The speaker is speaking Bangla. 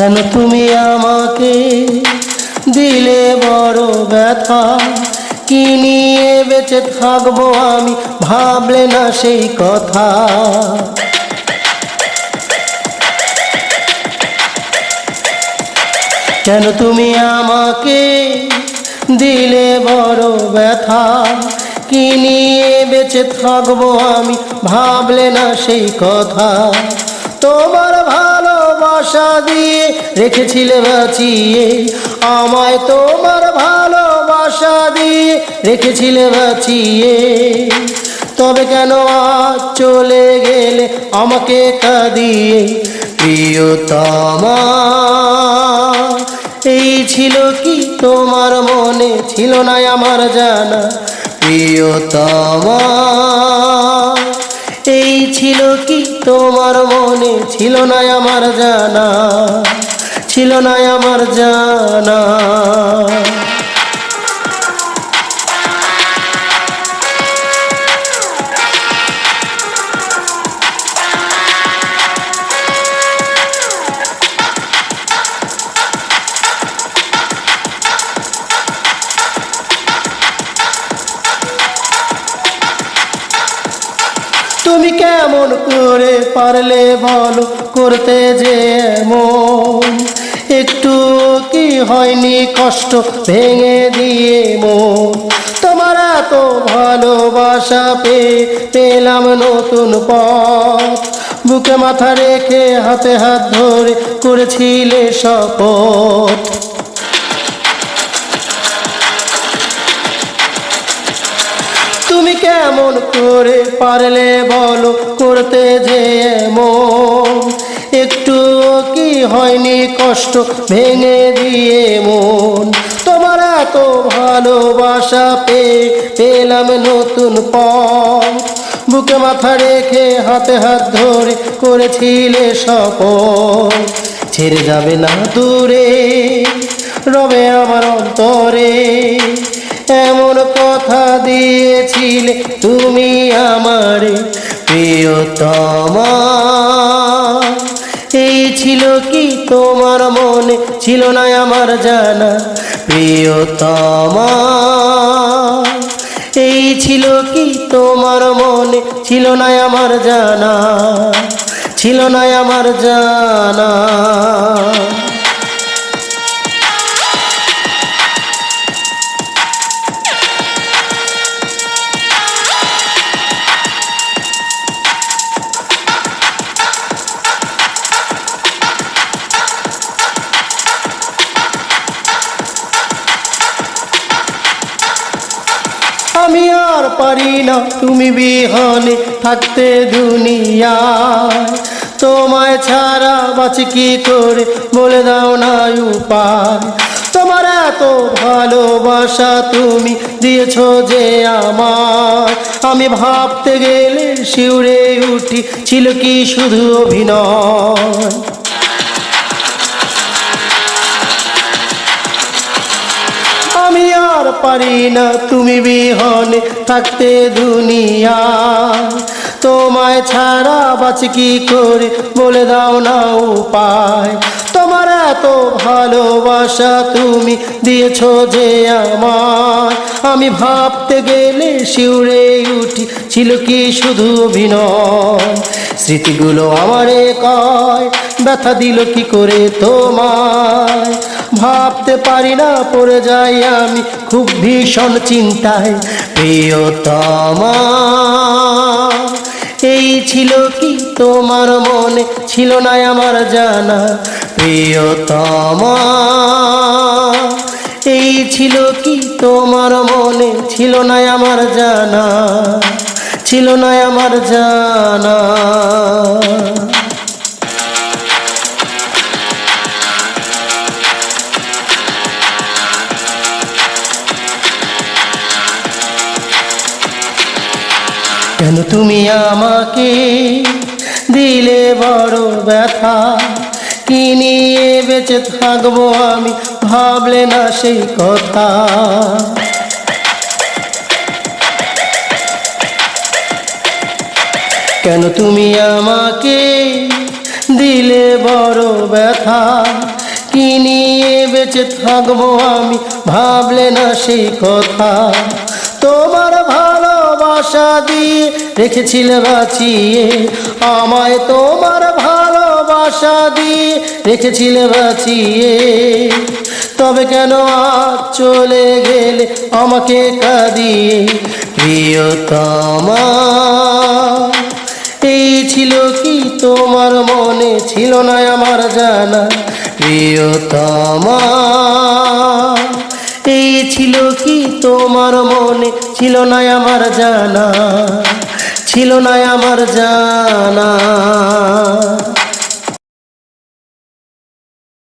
কেন তুমি আমাকে দিলে বড় ব্যথা, কি নিয়ে বেঁচে থাকবো আমি ভাবলে না সেই কথা। কেন তুমি আমাকে দিলে বড় ব্যথা, কি নিয়ে বেঁচে থাকবো আমি ভাবলে না সেই কথা। তোমার ভালোবাসা দিয়ে রেখেছিলে বাঁচিয়ে আমায়, তোমার ভালোবাসা দিয়ে রেখেছিলে বাঁচিয়ে। তবে কেন আজ চলে গেলে আমাকে কাঁদিয়ে প্রিয়তমা। এই ছিল কি তোমার মনে, ছিল না আমার জানা প্রিয়তমা। এই ছিল কি তোমার মনে, ছিল না আমার জানা, ছিল না আমার জানা। তুমি কেমন করে পারলে বলো করতে যে এমন, একটু কি হয়নি কষ্ট ভেঙে দিয়ে মন। তোমার এত ভালোবাসা পেলাম নতুন পথ, বুকে মাথা রেখে হাতে হাত ধরে করেছিলে শপথ। তুমি কেমন করে পারলে বলো করতে যে এমন, একটু কি হয়নি কষ্ট ভেঙে দিয়ে মন। তোমার এত ভালোবাসা পেলাম নতুন পথ, বুকে মাথা রেখে হাতে হাত ধরে করেছিলে শপথ। ছেড়ে যাবে না দূরে, রবে আমার অন্তরে, এমন কথা দিয়েছিলে তুমি আমারে প্রিয়তমা। এই ছিল কি তোমার মনে, ছিল না আমার জানা প্রিয়তমা। এই ছিল কি তোমার মনে, ছিল না আমার জানা, ছিল না আমার জানা। আমি আর পারি না তুমি বিহনে থাকতে দুনিয়ায়, তোমায় ছাড়া বাঁচি কি করে বলে দাও না উপায়। তোমার এত ভালোবাসা তুমি দিয়েছো যে আমায়, আমি ভাবতে গেলে শিউরে উঠি ছিল কি শুধু অভিনয়। আমি আর পারি না তুমি বিহনে থাকতে দুনিয়ায়, তোমায় ছাড়া বাঁচি কি করে বলে দাও না উপায়। তোমার এত ভালোবাসা তুমি দিয়েছো যে আমায়, আমি ভাবতে গেলে শিউরে উঠি ছিল কি শুধু অভিনয়। স্মৃতিগুলো আমারে কয় ব্যথা দিল কি করে তোমায়, ভাবতে পারি না পড়ে যাই আমি খুব ভীষণ চিন্তায় প্রিয়তমা। এই ছিল কি তোমার মনে, ছিল না আমার জানা প্রিয়তমা। এই ছিল কি তোমার মনে, ছিল না আমার জানা, ছিল না আমার জানা। কেন তুমি আমাকে দিলে বড় ব্যথা, কি নিয়ে বেঁচে থাকবো আমি ভাবলে না সেই কথা। কেন তুমি আমাকে দিলে বড় ব্যথা, কি নিয়ে বেঁচে থাকবো আমি, ভাবলে না সেই কথা। তোমার ভালোবাসা দিয়ে রেখেছিলে বাঁচিয়ে আমায়, তোমার ভালোবাসা দিয়ে রেখেছিলে বাঁচিয়ে। তবে কেন আজ চলে গেলে আমাকে কাঁদিয়ে প্রিয়তমা? এই ছিল কি তোমার মনে, ছিল না আমার জানা প্রিয়তমা? এই ছিল কি তোমার মনে, ছিল না আমার জানা, ছিল না আমার জানা।